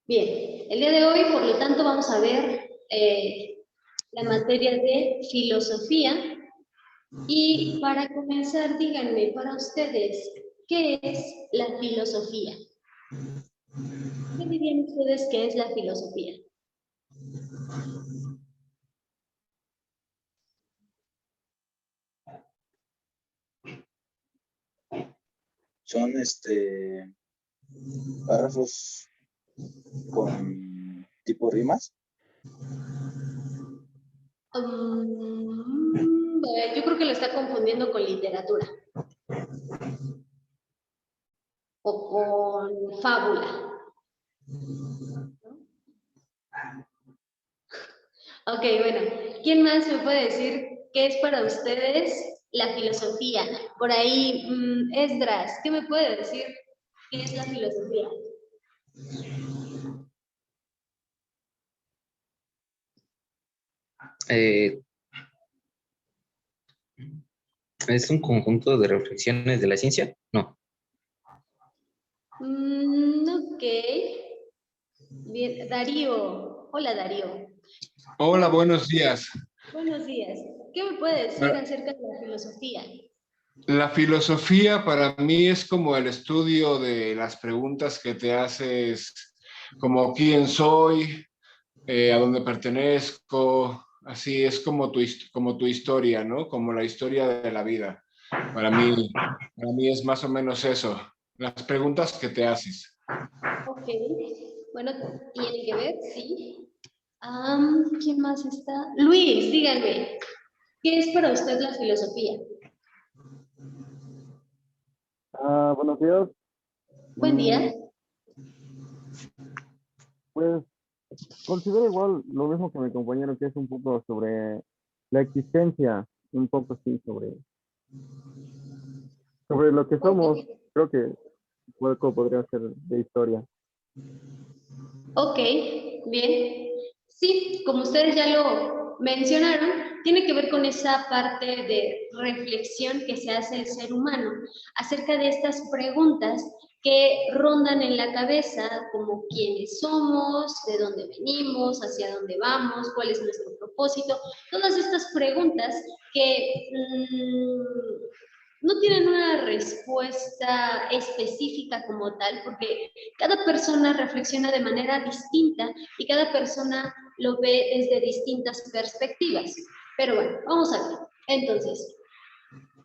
Bien, el día de hoy, por lo tanto, vamos a ver la materia de filosofía. Y para comenzar, díganme, para ustedes, ¿qué es la filosofía? ¿Qué dirían ustedes que es la filosofía? Son párrafos con tipo rimas. Yo creo que lo está confundiendo con literatura o con fábula. Ok, bueno, ¿quién más me puede decir qué es para ustedes la filosofía? Por ahí, Esdras, ¿qué me puede decir qué es la filosofía? ¿Es un conjunto de reflexiones de la ciencia? No. Ok. Bien, Darío. Hola, Darío. Hola, buenos días. Buenos días. ¿Qué me puede decir acerca de la filosofía? La filosofía para mí es como el estudio de las preguntas que te haces, como quién soy, a dónde pertenezco, así es como tu historia, ¿no? Como la historia de la vida. Para mí es más o menos eso, las preguntas que te haces. Ok. Bueno, tiene que ver, sí. ¿Quién más está? Luis, díganme, ¿qué es para usted la filosofía? Buenos días. Buen día. Pues considero igual lo mismo que mi compañero, que es un poco sobre la existencia, un poco sí, sobre lo que somos. Ok. Creo que poco podría ser de historia. Ok, bien. Sí, como ustedes ya lo mencionaron, tiene que ver con esa parte de reflexión que se hace el ser humano acerca de estas preguntas que rondan en la cabeza, como quiénes somos, de dónde venimos, hacia dónde vamos, cuál es nuestro propósito, todas estas preguntas que no tienen una respuesta específica como tal, porque cada persona reflexiona de manera distinta y cada persona lo ve desde distintas perspectivas. Pero bueno, vamos a ver. Entonces,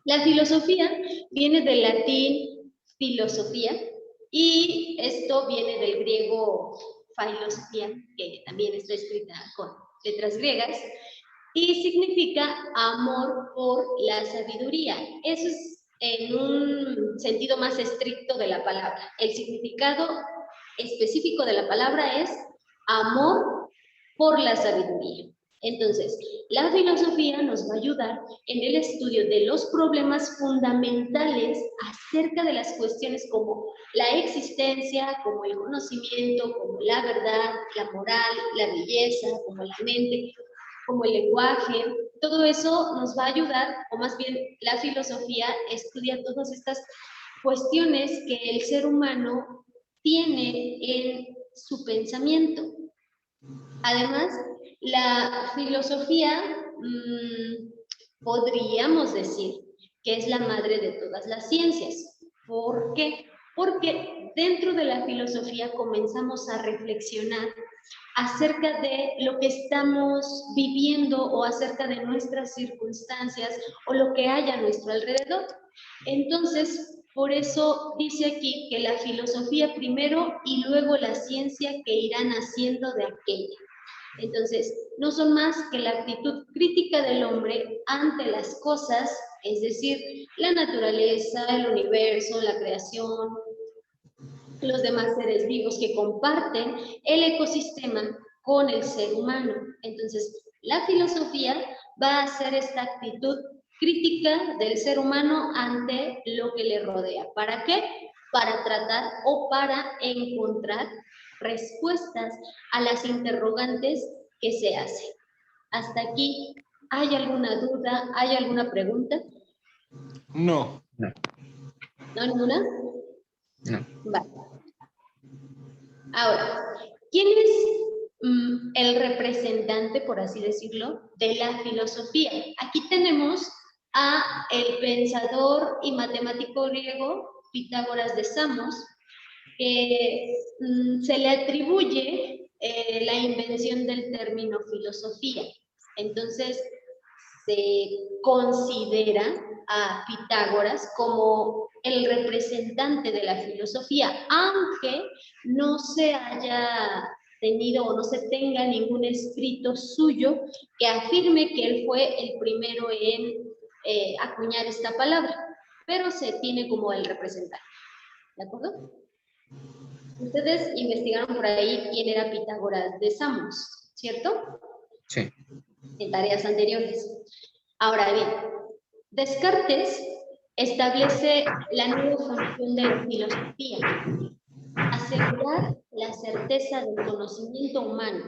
la filosofía viene del latín filosofía y esto viene del griego filosofía, que también está escrita con letras griegas, y significa amor por la sabiduría. Eso es en un sentido más estricto de la palabra. El significado específico de la palabra es amor por la sabiduría. Entonces, la filosofía nos va a ayudar en el estudio de los problemas fundamentales acerca de las cuestiones como la existencia, como el conocimiento, como la verdad, la moral, la belleza, como la mente, como el lenguaje. Todo eso nos va a ayudar, o más bien la filosofía estudia todas estas cuestiones que el ser humano tiene en su pensamiento. Además, la filosofía podríamos decir que es la madre de todas las ciencias. ¿Por qué? Porque dentro de la filosofía comenzamos a reflexionar acerca de lo que estamos viviendo o acerca de nuestras circunstancias o lo que hay a nuestro alrededor. Entonces, por eso dice aquí que la filosofía primero y luego la ciencia que irán haciendo de aquella. Entonces, no son más que la actitud crítica del hombre ante las cosas, es decir, la naturaleza, el universo, la creación, los demás seres vivos que comparten el ecosistema con el ser humano. Entonces, la filosofía va a ser esta actitud crítica del ser humano ante lo que le rodea. ¿Para qué? Para tratar o para encontrar respuestas a las interrogantes que se hacen. Hasta aquí, ¿hay alguna duda? ¿Hay alguna pregunta? No. No. ¿No ninguna? No. Vale. Ahora, ¿quién es el representante, por así decirlo, de la filosofía? Aquí tenemos a el pensador y matemático griego Pitágoras de Samos, que se le atribuye la invención del término filosofía. Entonces, se considera a Pitágoras como el representante de la filosofía, aunque no se haya tenido o no se tenga ningún escrito suyo que afirme que él fue el primero en acuñar esta palabra, pero se tiene como el representante. ¿De acuerdo? Ustedes investigaron por ahí quién era Pitágoras de Samos, ¿cierto? Sí. En tareas anteriores. Ahora bien, Descartes establece la nueva función de la filosofía: asegurar la certeza del conocimiento humano.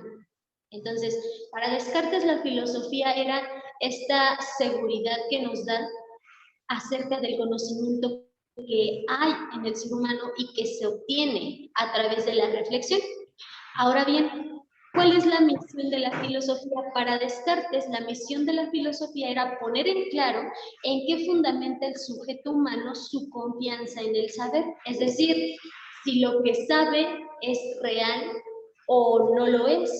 Entonces, para Descartes la filosofía era esta seguridad que nos da acerca del conocimiento que hay en el ser humano y que se obtiene a través de la reflexión. Ahora bien, ¿cuál es la misión de la filosofía? Para Descartes, la misión de la filosofía era poner en claro en qué fundamenta el sujeto humano su confianza en el saber. Es decir, si lo que sabe es real o no lo es.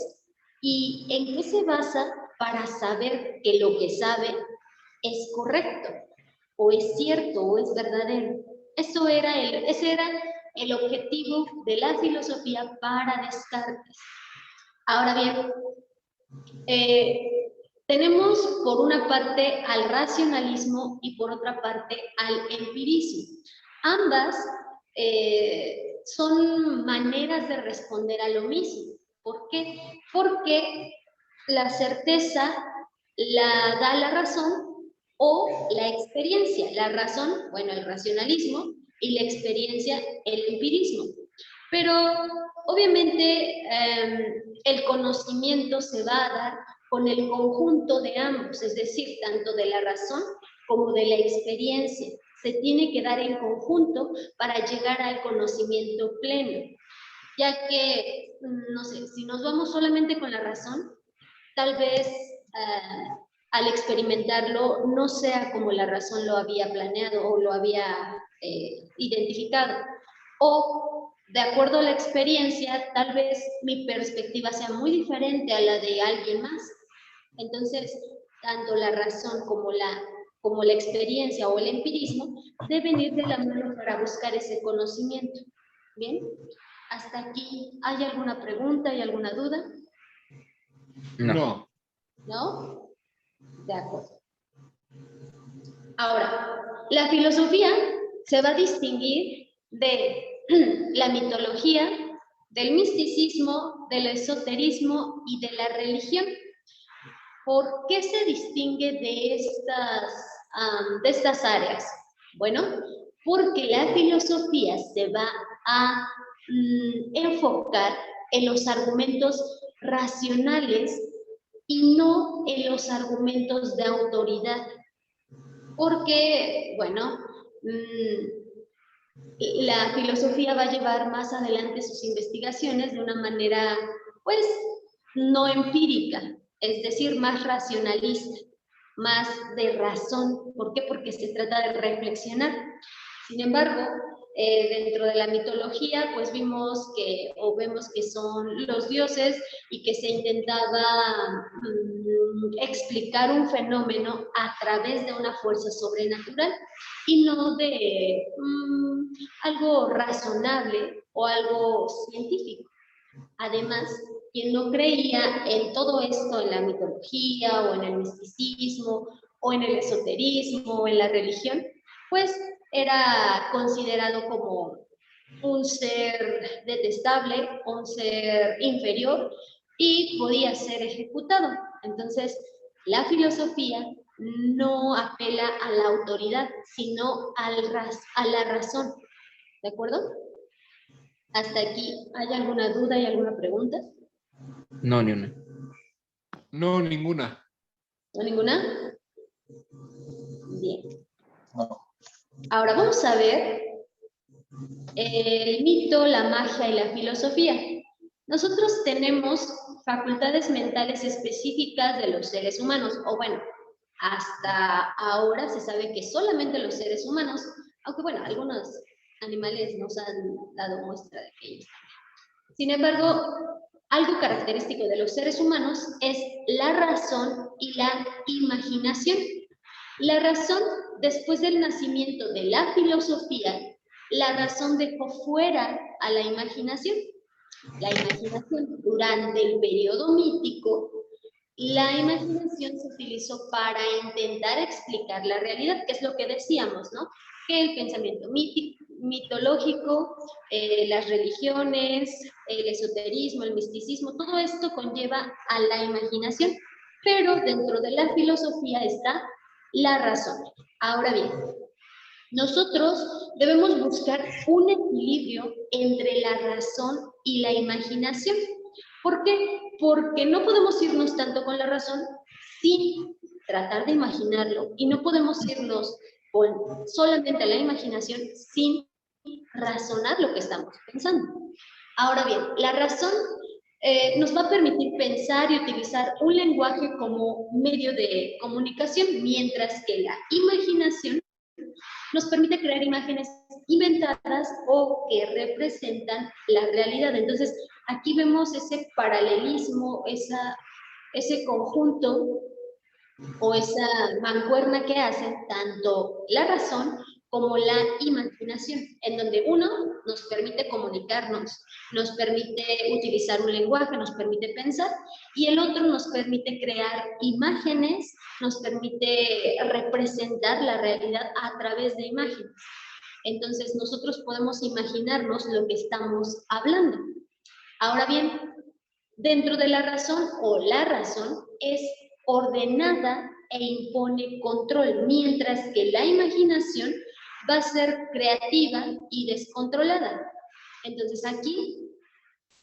¿Y en qué se basa para saber que lo que sabe es correcto? ¿O es cierto? ¿O es verdadero? Ese era el objetivo de la filosofía para Descartes. Ahora bien, tenemos por una parte al racionalismo y por otra parte al empirismo. Ambas son maneras de responder a lo mismo. ¿Por qué? Porque la certeza la da la razón o la experiencia. La razón, bueno, el racionalismo, y la experiencia, el empirismo. Pero obviamente el conocimiento se va a dar con el conjunto de ambos, es decir, tanto de la razón como de la experiencia. Se tiene que dar en conjunto para llegar al conocimiento pleno, ya que, no sé, si nos vamos solamente con la razón, tal vez al experimentarlo no sea como la razón lo había planeado o lo había identificado. O, de acuerdo a la experiencia, tal vez mi perspectiva sea muy diferente a la de alguien más. Entonces, tanto la razón como la experiencia o el empirismo deben ir de la mano para buscar ese conocimiento. ¿Bien? Hasta aquí, ¿hay alguna pregunta y alguna duda? No. ¿No? De acuerdo. Ahora, la filosofía se va a distinguir de la mitología, del misticismo, del esoterismo y de la religión. ¿Por qué se distingue de estas áreas? Bueno, porque la filosofía se va a enfocar en los argumentos racionales y no en los argumentos de autoridad. Porque, bueno, la filosofía va a llevar más adelante sus investigaciones de una manera, pues, no empírica, es decir, más racionalista, más de razón. ¿Por qué? Porque se trata de reflexionar. Sin embargo, dentro de la mitología, pues vemos que son los dioses y que se intentaba explicar un fenómeno a través de una fuerza sobrenatural y no de algo razonable o algo científico. Además, quien no creía en todo esto, en la mitología o en el misticismo o en el esoterismo o en la religión, pues era considerado como un ser detestable, un ser inferior y podía ser ejecutado. Entonces, la filosofía no apela a la autoridad, sino a la razón. ¿De acuerdo? Hasta aquí, ¿hay alguna duda y alguna pregunta? No, ni una. No, ninguna. ¿No ninguna? Bien. No. Ahora vamos a ver el mito, la magia y la filosofía. Nosotros tenemos facultades mentales específicas de los seres humanos, o bueno, hasta ahora se sabe que solamente los seres humanos, aunque bueno, algunos animales nos han dado muestra de que ellos también. Sin embargo, algo característico de los seres humanos es la razón y la imaginación. La razón, después del nacimiento de la filosofía, la razón dejó fuera a la imaginación. La imaginación durante el periodo mítico, la imaginación se utilizó para intentar explicar la realidad, que es lo que decíamos, ¿no? Que el pensamiento mitológico, las religiones, el esoterismo, el misticismo, todo esto conlleva a la imaginación, pero dentro de la filosofía está la razón. Ahora bien, nosotros debemos buscar un equilibrio entre la razón y la imaginación. ¿Por qué? Porque no podemos irnos tanto con la razón sin tratar de imaginarlo y no podemos irnos con solamente la imaginación sin razonar lo que estamos pensando. Ahora bien, la razón nos va a permitir pensar y utilizar un lenguaje como medio de comunicación, mientras que la imaginación nos permite crear imágenes inventadas o que representan la realidad. Entonces, aquí vemos ese paralelismo, ese conjunto o esa mancuerna que hacen tanto la razón como la imaginación, en donde uno nos permite comunicarnos, nos permite utilizar un lenguaje, nos permite pensar, y el otro nos permite crear imágenes, nos permite representar la realidad a través de imágenes. Entonces nosotros podemos imaginarnos lo que estamos hablando. Ahora bien, dentro de la razón o la razón es ordenada e impone control, mientras que la imaginación va a ser creativa y descontrolada. Entonces aquí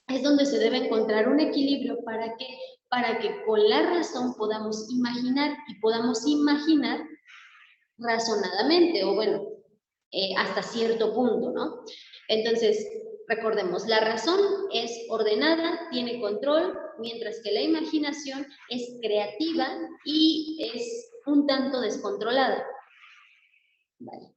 es donde se debe encontrar un equilibrio para que con la razón podamos imaginar y podamos imaginar razonadamente, o bueno, hasta cierto punto, ¿no? Entonces, recordemos, la razón es ordenada, tiene control, mientras que la imaginación es creativa y es un tanto descontrolada. Vale.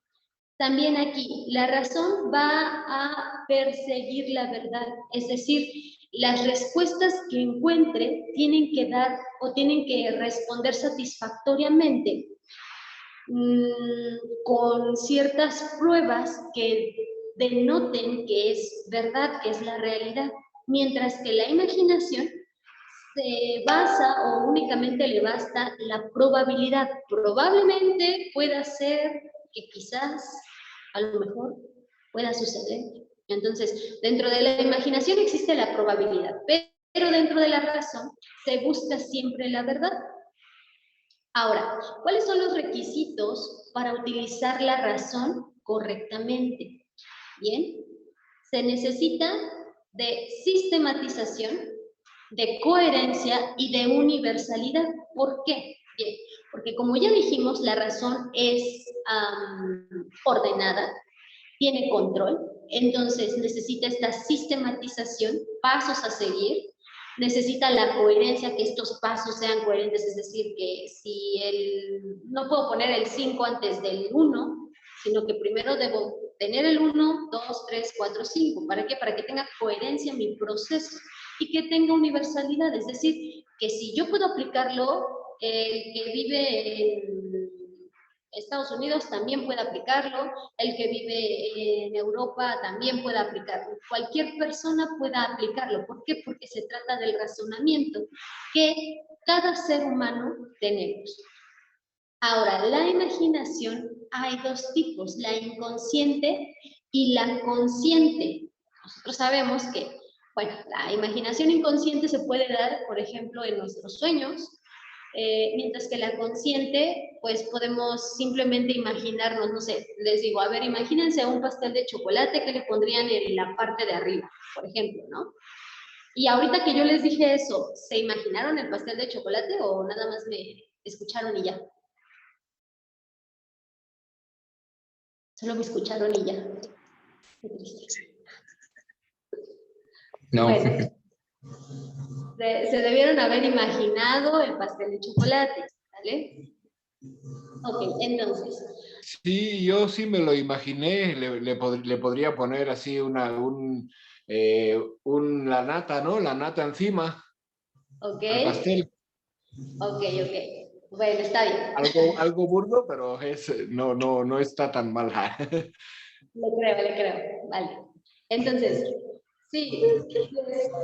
También aquí, la razón va a perseguir la verdad, es decir, las respuestas que encuentre tienen que dar o tienen que responder satisfactoriamente con ciertas pruebas que denoten que es verdad, que es la realidad, mientras que la imaginación se basa o únicamente le basta la probabilidad. Probablemente pueda ser que quizás, a lo mejor, pueda suceder. Entonces, dentro de la imaginación existe la probabilidad, pero dentro de la razón se busca siempre la verdad. Ahora, ¿cuáles son los requisitos para utilizar la razón correctamente? Bien, se necesita de sistematización, de coherencia y de universalidad. ¿Por qué? Bien, porque como ya dijimos, la razón es ordenada, tiene control, entonces necesita esta sistematización, pasos a seguir, necesita la coherencia, que estos pasos sean coherentes, es decir, que si no puedo poner el 5 antes del 1, sino que primero debo tener el 1, 2, 3, 4, 5. ¿Para qué? Para que tenga coherencia mi proceso y que tenga universalidad, es decir, que si yo puedo aplicarlo, el que vive en Estados Unidos también puede aplicarlo, el que vive en Europa también puede aplicarlo, cualquier persona pueda aplicarlo. ¿Por qué? Porque se trata del razonamiento que cada ser humano tenemos. Ahora, la imaginación hay dos tipos, la inconsciente y la consciente. Nosotros sabemos que, bueno, la imaginación inconsciente se puede dar, por ejemplo, en nuestros sueños, mientras que la consciente, pues podemos simplemente imaginarnos, no sé, les digo, a ver, imagínense un pastel de chocolate que le pondrían en la parte de arriba, por ejemplo, ¿no? Y ahorita que yo les dije eso, ¿se imaginaron el pastel de chocolate o nada más me escucharon y ya? Solo me escucharon y ya. Qué triste. No. Bueno, Se debieron haber imaginado el pastel de chocolate, ¿vale? Ok, entonces, Sí, yo sí me lo imaginé, le podría poner así la nata, ¿no? La nata encima ok, al pastel. ok. Bueno, está bien. Algo burdo, pero no está tan mal. Le creo, vale. Entonces, sí,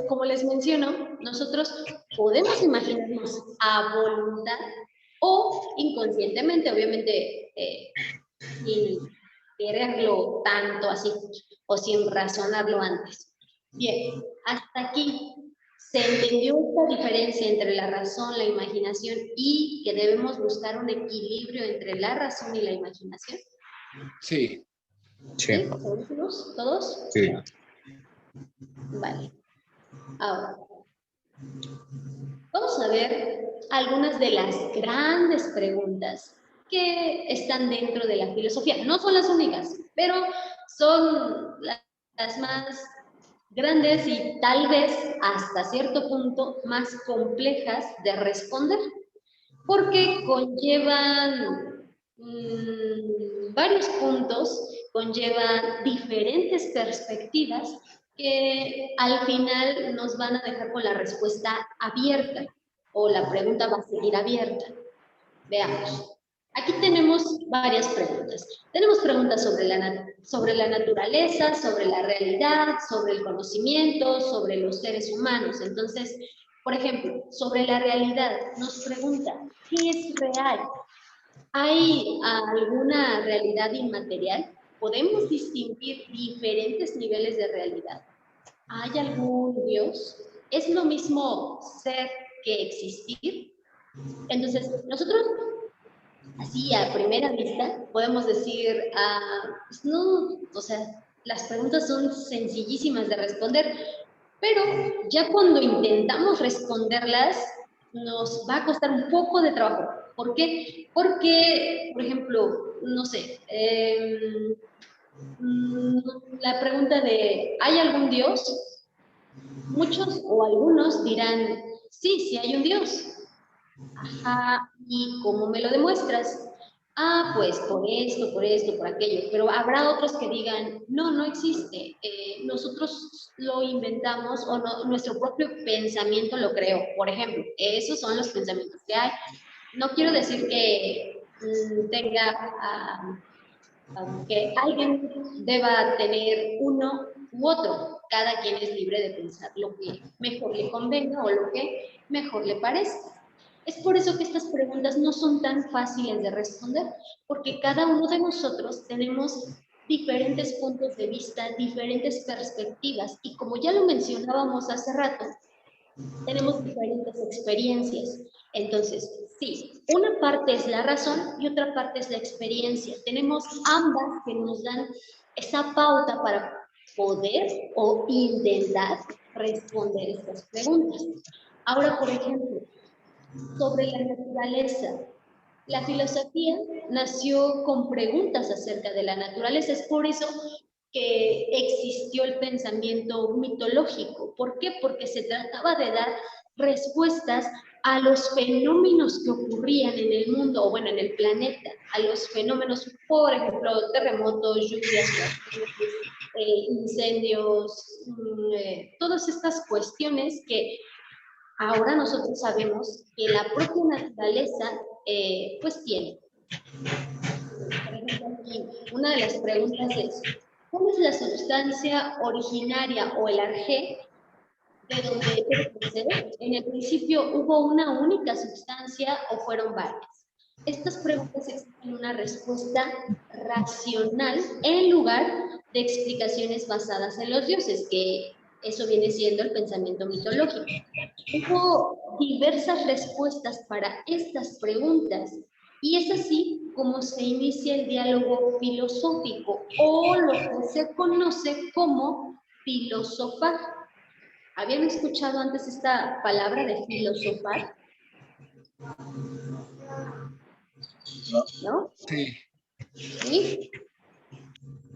como les menciono, nosotros podemos imaginarnos a voluntad o inconscientemente, obviamente, sin quererlo tanto así o sin razonarlo antes. Bien, hasta aquí se entendió esta diferencia entre la razón, la imaginación y que debemos buscar un equilibrio entre la razón y la imaginación. Sí. Sí, ¿Sí? ¿Seguros? ¿Todos? sí. Vale. Ahora, vamos a ver algunas de las grandes preguntas que están dentro de la filosofía. No son las únicas, pero son las más grandes y tal vez hasta cierto punto más complejas de responder, porque conllevan varios puntos, conllevan diferentes perspectivas que al final nos van a dejar con la respuesta abierta o la pregunta va a seguir abierta. Veamos. Aquí tenemos varias preguntas. Tenemos preguntas sobre la naturaleza, sobre la realidad, sobre el conocimiento, sobre los seres humanos. Entonces, por ejemplo, sobre la realidad, nos pregunta, ¿qué es real? ¿Hay alguna realidad inmaterial? ¿Podemos distinguir diferentes niveles de realidad? ¿Hay algún Dios? ¿Es lo mismo ser que existir? Entonces, nosotros, así a primera vista, podemos decir, pues no, o sea, las preguntas son sencillísimas de responder, pero ya cuando intentamos responderlas, nos va a costar un poco de trabajo. ¿Por qué? Porque, por ejemplo, no sé, la pregunta de, ¿hay algún Dios? Muchos o algunos dirán, sí, sí hay un Dios. Ajá, ¿y cómo me lo demuestras? Pues por esto, por aquello. Pero habrá otros que digan, no, no existe. Nosotros lo inventamos o no, nuestro propio pensamiento lo creó. Por ejemplo, esos son los pensamientos que hay. No quiero decir que que alguien deba tener uno u otro. Cada quien es libre de pensar lo que mejor le convenga o lo que mejor le parezca. Es por eso que estas preguntas no son tan fáciles de responder, porque cada uno de nosotros tenemos diferentes puntos de vista, diferentes perspectivas, y como ya lo mencionábamos hace rato, tenemos diferentes experiencias. Entonces, sí, una parte es la razón y otra parte es la experiencia. Tenemos ambas que nos dan esa pauta para poder o intentar responder estas preguntas. Ahora, por ejemplo, sobre la naturaleza. La filosofía nació con preguntas acerca de la naturaleza. Es por eso que existió el pensamiento mitológico. ¿Por qué? Porque se trataba de dar respuestas a los fenómenos que ocurrían en el mundo, o bueno, en el planeta, a los fenómenos, por ejemplo, terremotos, lluvias, incendios, todas estas cuestiones que ahora nosotros sabemos que la propia naturaleza pues tiene. Por ejemplo, aquí, una de las preguntas es, ¿cuál es la sustancia originaria o el arjé de donde debe proceder? ¿En el principio hubo una única sustancia o fueron varias? Estas preguntas exigen una respuesta racional en lugar de explicaciones basadas en los dioses, que eso viene siendo el pensamiento mitológico. Hubo diversas respuestas para estas preguntas y es así como se inicia el diálogo filosófico o lo que se conoce como filosofar. ¿Habían escuchado antes esta palabra de filosofar? ¿No? Sí. ¿Sí?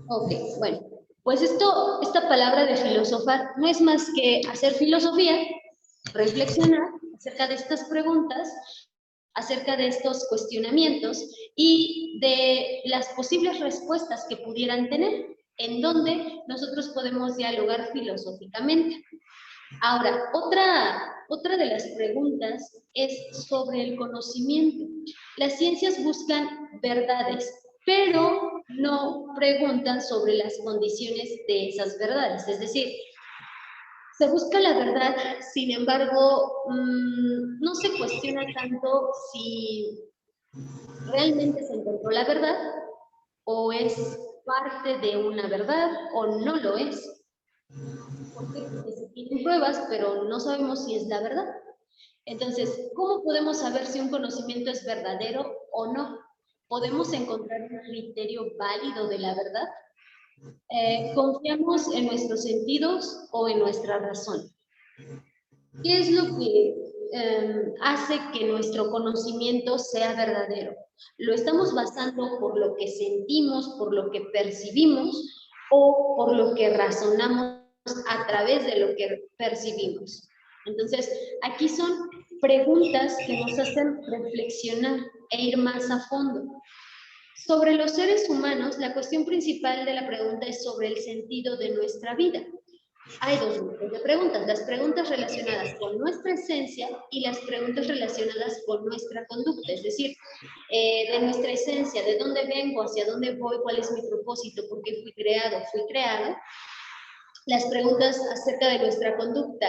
Ok, bueno. Pues esta palabra de filosofar no es más que hacer filosofía, reflexionar acerca de estas preguntas, acerca de estos cuestionamientos y de las posibles respuestas que pudieran tener, en donde nosotros podemos dialogar filosóficamente. Ahora, otra de las preguntas es sobre el conocimiento. Las ciencias buscan verdades, pero no preguntan sobre las condiciones de esas verdades. Es decir, se busca la verdad, sin embargo, no se cuestiona tanto si realmente se encontró la verdad o es parte de una verdad o no lo es. Porque se tienen pruebas, pero no sabemos si es la verdad. Entonces, ¿cómo podemos saber si un conocimiento es verdadero o no? ¿Podemos encontrar un criterio válido de la verdad? ¿Confiamos en nuestros sentidos o en nuestra razón? ¿Qué es lo que hace que nuestro conocimiento sea verdadero? ¿Lo estamos basando por lo que sentimos, por lo que percibimos o por lo que razonamos a través de lo que percibimos? Entonces, aquí son preguntas que nos hacen reflexionar e ir más a fondo. Sobre los seres humanos, la cuestión principal de la pregunta es sobre el sentido de nuestra vida. Hay dos grupos de preguntas, las preguntas relacionadas con nuestra esencia y las preguntas relacionadas con nuestra conducta, es decir, de nuestra esencia, de dónde vengo, hacia dónde voy, cuál es mi propósito, por qué fui creado. Las preguntas acerca de nuestra conducta,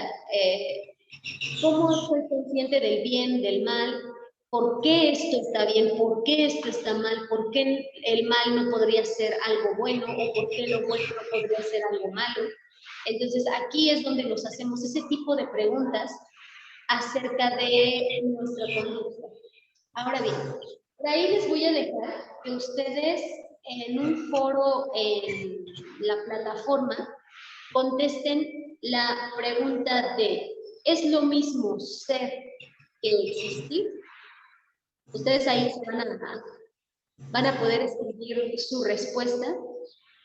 cómo soy consciente del bien, del mal, por qué esto está bien, por qué esto está mal, por qué el mal no podría ser algo bueno o por qué lo bueno no podría ser algo malo. Entonces, aquí es donde nos hacemos ese tipo de preguntas acerca de nuestra conducta. Ahora bien, por ahí les voy a dejar que ustedes en un foro en la plataforma contesten la pregunta de ¿es lo mismo ser que existir? Ustedes ahí se van a poder escribir su respuesta.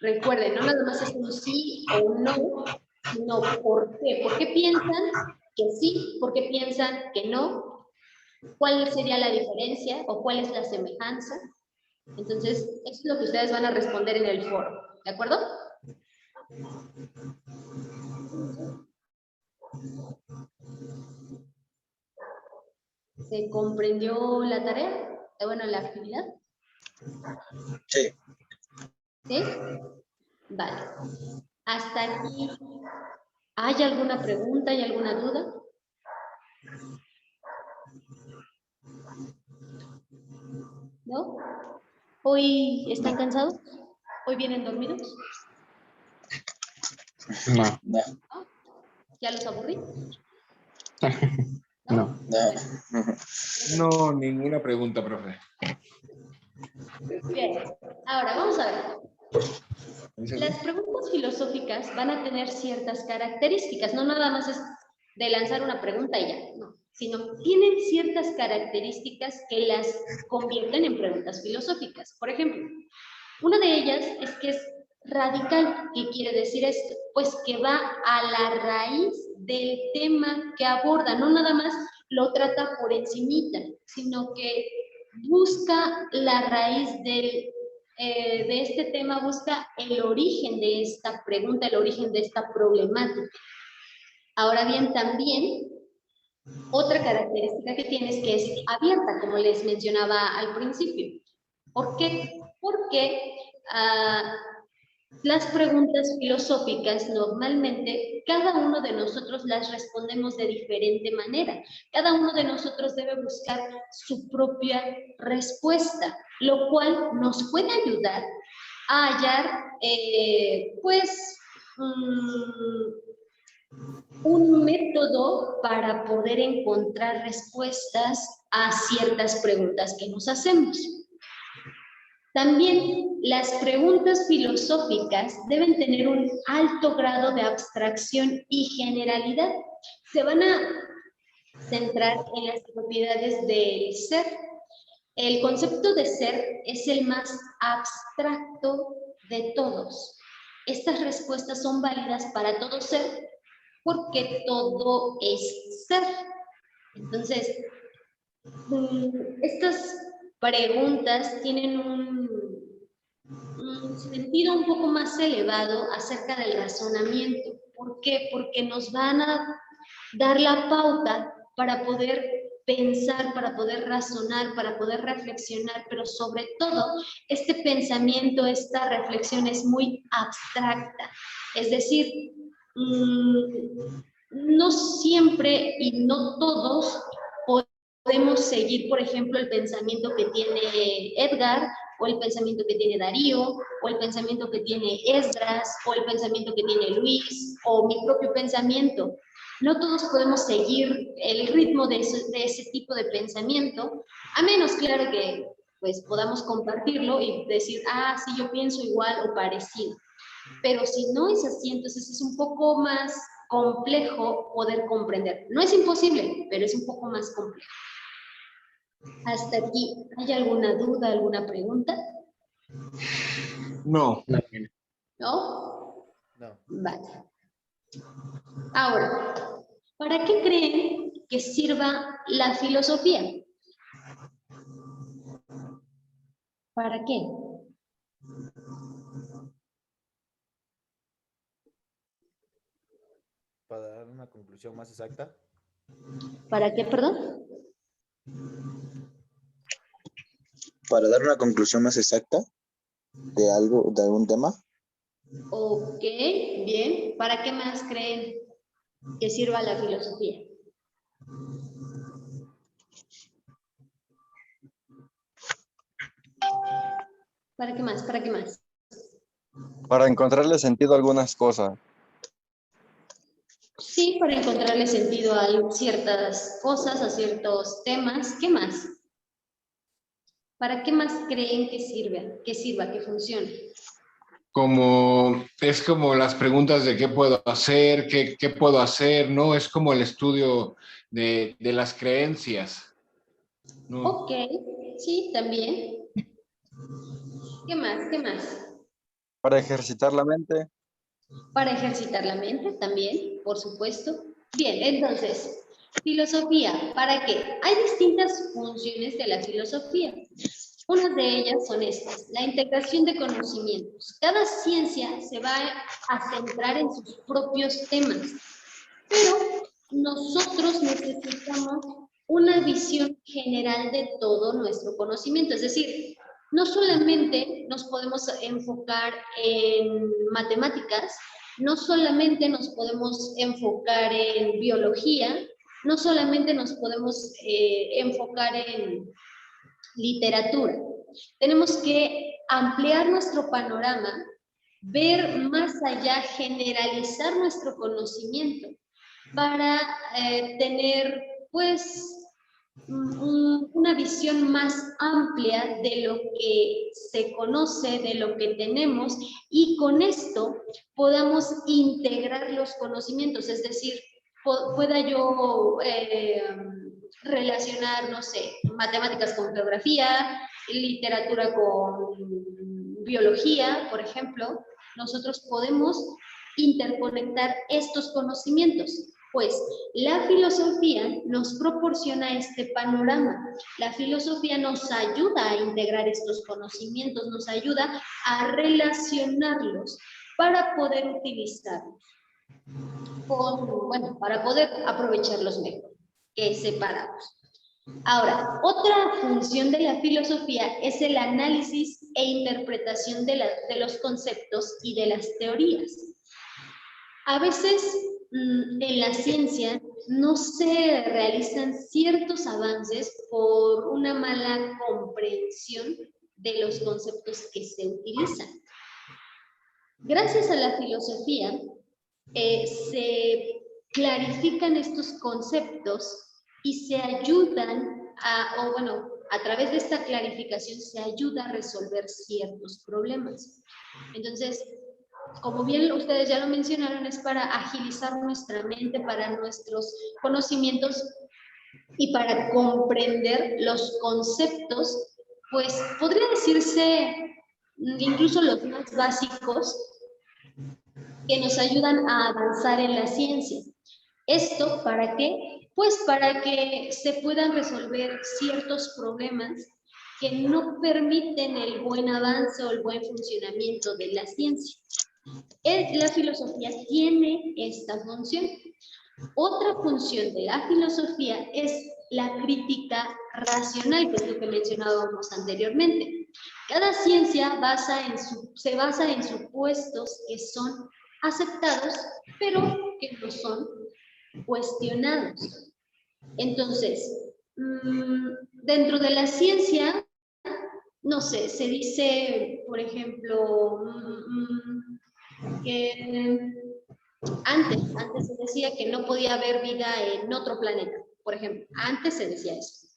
Recuerden, no nada más es un sí o un no, sino por qué. ¿Por qué piensan que sí? ¿Por qué piensan que no? ¿Cuál sería la diferencia o cuál es la semejanza? Entonces, eso es lo que ustedes van a responder en el foro, ¿de acuerdo? ¿Se comprendió la tarea? Bueno, la actividad. Sí. ¿Sí? Vale. Hasta aquí. ¿Hay alguna pregunta? ¿Hay alguna duda? ¿No? ¿Hoy están cansados? ¿Hoy vienen dormidos? No. No. ¿Ya los aburrí? No. No. No, ninguna pregunta, profe. Bien. Ahora, vamos a ver. Las preguntas filosóficas van a tener ciertas características, no nada más es de lanzar una pregunta y ya, no, sino tienen ciertas características que las convierten en preguntas filosóficas. Por ejemplo, una de ellas es que es radical. ¿Qué quiere decir esto? Pues que va a la raíz del tema que aborda, no nada más lo trata por encimita, sino que busca la raíz de este tema, busca el origen de esta pregunta, el origen de esta problemática. Ahora bien, también otra característica que tiene es que es abierta, como les mencionaba al principio. ¿Por qué? Porque las preguntas filosóficas normalmente cada uno de nosotros las respondemos de diferente manera. Cada uno de nosotros debe buscar su propia respuesta, lo cual nos puede ayudar a hallar, un método para poder encontrar respuestas a ciertas preguntas que nos hacemos. También las preguntas filosóficas deben tener un alto grado de abstracción y generalidad. Se van a centrar en las propiedades del ser. El concepto de ser es el más abstracto de todos. Estas respuestas son válidas para todo ser, porque todo es ser. Entonces, estas preguntas tienen un sentido un poco más elevado acerca del razonamiento. ¿Por qué? Porque nos van a dar la pauta para poder pensar, para poder razonar, para poder reflexionar, pero sobre todo este pensamiento, esta reflexión es muy abstracta. Es decir, no siempre y no todos podemos seguir, por ejemplo, el pensamiento que tiene Edgar, o el pensamiento que tiene Darío, o el pensamiento que tiene Esdras, o el pensamiento que tiene Luis, o mi propio pensamiento. No todos podemos seguir el ritmo de ese tipo de pensamiento, a menos, claro, que pues podamos compartirlo y decir, ah, sí, yo pienso igual o parecido. Pero si no es así, entonces es un poco más complejo poder comprender. No es imposible, pero es un poco más complejo. Hasta aquí, ¿hay alguna duda, alguna pregunta? No. ¿No? No. Vale. Ahora, ¿para qué creen que sirva la filosofía? ¿Para qué? Para dar una conclusión más exacta. ¿Para qué, perdón? Para dar una conclusión más exacta de algo, de algún tema. Ok, bien. ¿Para qué más creen que sirva la filosofía? ¿Para qué más? ¿Para qué más? Para encontrarle sentido a algunas cosas. Sí, para encontrarle sentido a ciertas cosas, a ciertos temas. ¿Qué más? ¿Para qué más creen que sirva, que funcione? Es como las preguntas de qué puedo hacer, qué puedo hacer, ¿no? Es como el estudio de las creencias, ¿no? Ok, sí, también. ¿Qué más? ¿Qué más? Para ejercitar la mente. Para ejercitar la mente también, por supuesto. Bien, entonces, filosofía, ¿para qué? Hay distintas funciones de la filosofía. Unas de ellas son estas, la integración de conocimientos. Cada ciencia se va a centrar en sus propios temas, pero nosotros necesitamos una visión general de todo nuestro conocimiento. Es decir, no solamente nos podemos enfocar en matemáticas, no solamente nos podemos enfocar en biología, no solamente nos podemos enfocar en literatura. Tenemos que ampliar nuestro panorama, ver más allá, generalizar nuestro conocimiento para tener, pues, una visión más amplia de lo que se conoce, de lo que tenemos, y con esto podamos integrar los conocimientos, es decir, pueda yo relacionar, no sé, matemáticas con geografía, literatura con biología, por ejemplo. Nosotros podemos interconectar estos conocimientos. Pues la filosofía nos proporciona este panorama. La filosofía nos ayuda a integrar estos conocimientos, nos ayuda a relacionarlos para poder utilizarlos, para poder aprovecharlos mejor que separados. Ahora, otra función de la filosofía es el análisis e interpretación de los conceptos y de las teorías. A veces en la ciencia no se realizan ciertos avances por una mala comprensión de los conceptos que se utilizan. Gracias a la filosofía se clarifican estos conceptos y se ayudan a través de esta clarificación se ayuda a resolver ciertos problemas. Entonces, como bien ustedes ya lo mencionaron, es para agilizar nuestra mente, para nuestros conocimientos y para comprender los conceptos, pues podría decirse incluso los más básicos, que nos ayudan a avanzar en la ciencia. ¿Esto para qué? Pues para que se puedan resolver ciertos problemas que no permiten el buen avance o el buen funcionamiento de la ciencia. La filosofía tiene esta función. Otra función de la filosofía es la crítica racional, que es lo que mencionábamos anteriormente. Cada ciencia se basa en supuestos que son aceptados, pero que no son cuestionados. Entonces, dentro de la ciencia, no sé, se dice, por ejemplo, que antes se decía que no podía haber vida en otro planeta, por ejemplo, antes se decía eso.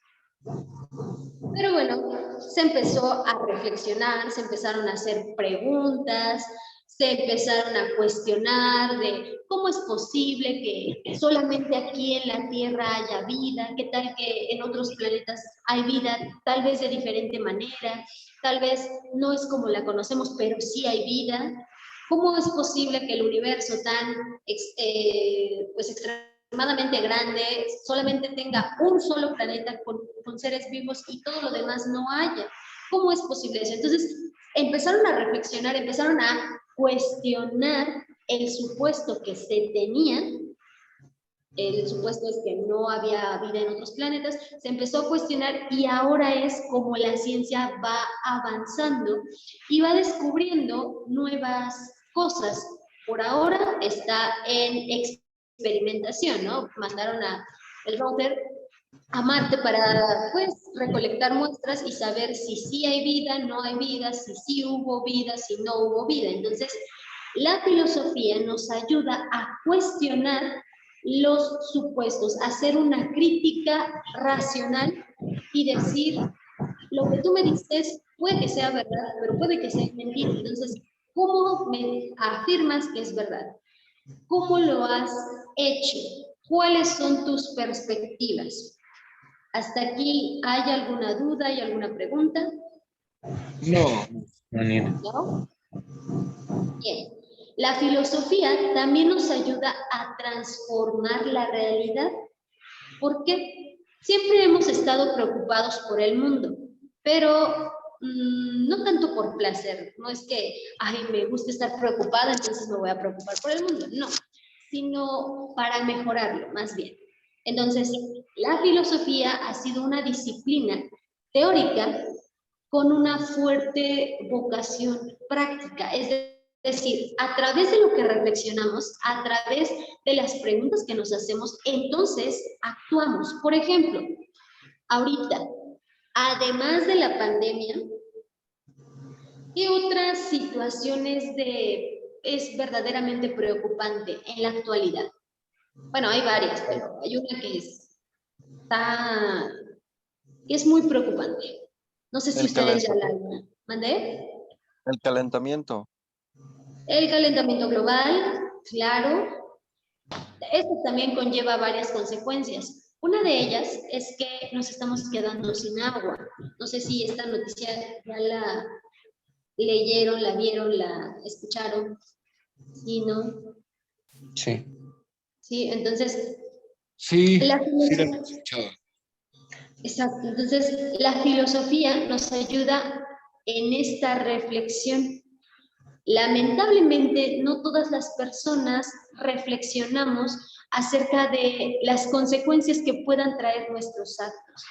Pero bueno, se empezó a reflexionar, se empezaron a hacer preguntas, se empezaron a cuestionar de cómo es posible que solamente aquí en la Tierra haya vida, qué tal que en otros planetas hay vida, tal vez de diferente manera, tal vez no es como la conocemos, pero sí hay vida. ¿Cómo es posible que el universo tan pues extremadamente grande solamente tenga un solo planeta con seres vivos y todo lo demás no haya? ¿Cómo es posible eso? Entonces empezaron a reflexionar, empezaron a cuestionar el supuesto que se tenía. El supuesto es que no había vida en otros planetas, se empezó a cuestionar y ahora es como la ciencia va avanzando y va descubriendo nuevas cosas. Por ahora está en experimentación, ¿no? Mandaron el rover a Marte para, pues, recolectar muestras y saber si sí hay vida, no hay vida, si sí hubo vida, si no hubo vida. Entonces, la filosofía nos ayuda a cuestionar los supuestos, hacer una crítica racional y decir, lo que tú me dices puede que sea verdad, pero puede que sea mentira. Entonces, ¿cómo me afirmas que es verdad? ¿Cómo lo has hecho? ¿Cuáles son tus perspectivas? ¿Hasta aquí hay alguna duda, hay alguna pregunta? No. ¿No? Bien. La filosofía también nos ayuda a transformar la realidad. ¿Por qué? Siempre hemos estado preocupados por el mundo, pero no tanto por placer. No es que, ay, me gusta estar preocupada, entonces me voy a preocupar por el mundo. No, sino para mejorarlo, más bien. Entonces, la filosofía ha sido una disciplina teórica con una fuerte vocación práctica, es decir, a través de lo que reflexionamos, a través de las preguntas que nos hacemos, entonces actuamos. Por ejemplo, ahorita, además de la pandemia, ¿qué otras situaciones es verdaderamente preocupante en la actualidad? Bueno, hay varias, pero hay una que es muy preocupante. No sé si El ustedes ya la calentamiento. mandé. El calentamiento. El calentamiento global, claro. Esto también conlleva varias consecuencias. Una de ellas es que nos estamos quedando sin agua. No sé si esta noticia ya la leyeron, la vieron, la escucharon. ¿Sí, no? Sí. Sí, entonces, Sí, la sí, la he filosofía, escuchado. exacto. Entonces, la filosofía nos ayuda en esta reflexión. Lamentablemente, no todas las personas reflexionamos acerca de las consecuencias que puedan traer nuestros actos.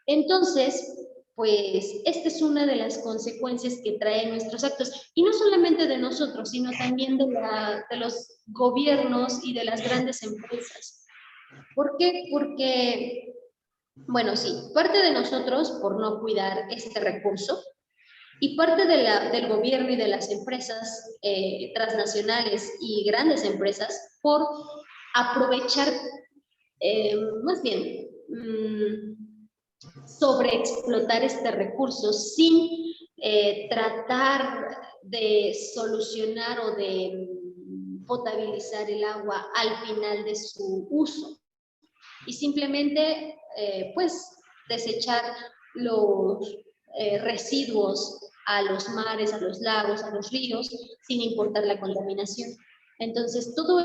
Entonces, pues, esta es una de las consecuencias que traen nuestros actos, y no solamente de nosotros, sino también de los gobiernos y de las grandes empresas. ¿Por qué? Porque, bueno, sí, parte de nosotros por no cuidar este recurso, y parte del gobierno y de las empresas transnacionales y grandes empresas por aprovechar, más bien, sobreexplotar este recurso sin tratar de solucionar o de potabilizar el agua al final de su uso. Y simplemente, pues, desechar los residuos a los mares, a los lagos, a los ríos, sin importar la contaminación. Entonces, todo